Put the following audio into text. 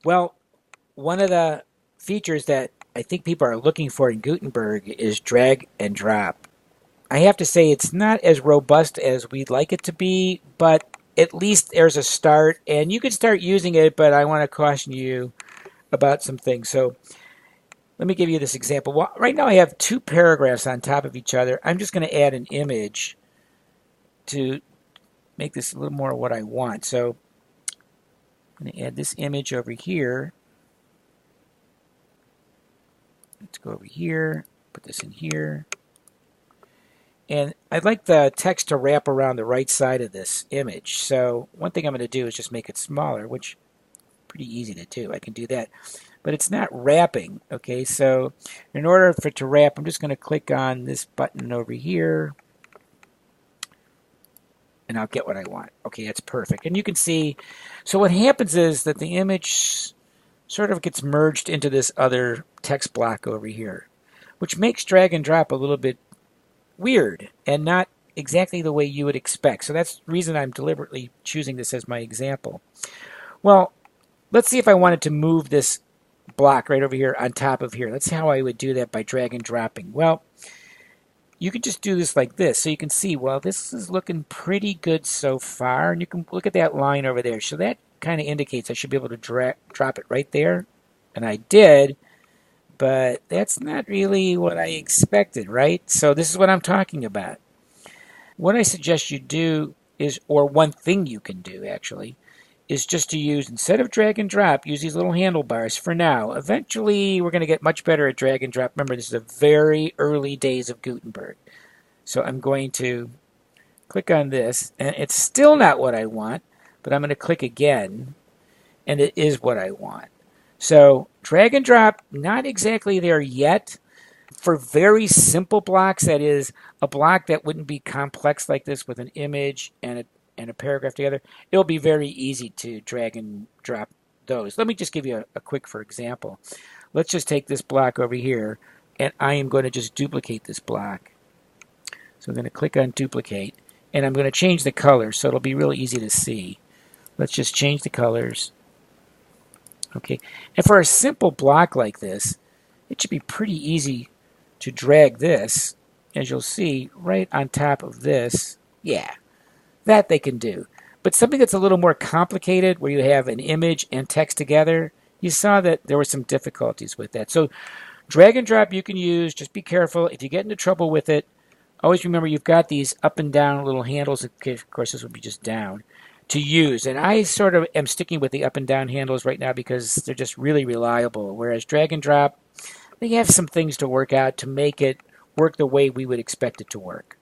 Well, one of the features that I think people are looking for in Gutenberg is drag and drop. I have to say it's not as robust as we'd like it to be, but at least there's a start, and you can start using it, but I want to caution you about some things. So let me give you this example. Well, right now I have two paragraphs on top of each other. I'm just going to add an image to make this a little more what I want. So I'm going to add this image over here. Let's go over here, put this in here. And I'd like the text to wrap around the right side of this image. So one thing I'm going to do is just make it smaller, which is pretty easy to do. I can do that. But it's not wrapping, okay? So in order for it to wrap, I'm just going to click on this button over here, and I'll get what I want. Okay, that's perfect. And you can see, so what happens is that the image sort of gets merged into this other text block over here, which makes drag and drop a little bit weird and not exactly the way you would expect. So that's the reason I'm deliberately choosing this as my example. Well, let's see if I wanted to move this block right over here on top of here. That's how I would do that, by drag and dropping. Well, you can just do this like this. So you can see, well, this is looking pretty good so far. And you can look at that line over there. So that kind of indicates I should be able to drop it right there. And I did. But that's not really what I expected, right? So this is what I'm talking about. What I suggest you do is, or one thing you can do actually, is just to use, instead of drag and drop, use these little handlebars for now. Eventually, we're going to get much better at drag and drop. Remember, this is the very early days of Gutenberg. So I'm going to click on this, and it's still not what I want, but I'm going to click again, and it is what I want. So drag and drop, not exactly there yet. For very simple blocks, that is, a block that wouldn't be complex like this with an image and a paragraph together, it'll be very easy to drag and drop those. Let me just give you a quick for example. Let's just take this block over here, and I am going to just duplicate this block. So I'm going to click on duplicate, and I'm going to change the color so it'll be really easy to see. Let's just change the colors. Okay, and for a simple block like this, it should be pretty easy to drag this, as you'll see, right on top of this. Yeah, that they can do. But something that's a little more complicated, where you have an image and text together, you saw that there were some difficulties with that. So drag and drop you can use. Just be careful. If you get into trouble with it, always remember you've got these up and down little handles. Of course, this would be just down to use. And I sort of am sticking with the up and down handles right now because they're just really reliable. Whereas drag and drop, they have some things to work out to make it work the way we would expect it to work.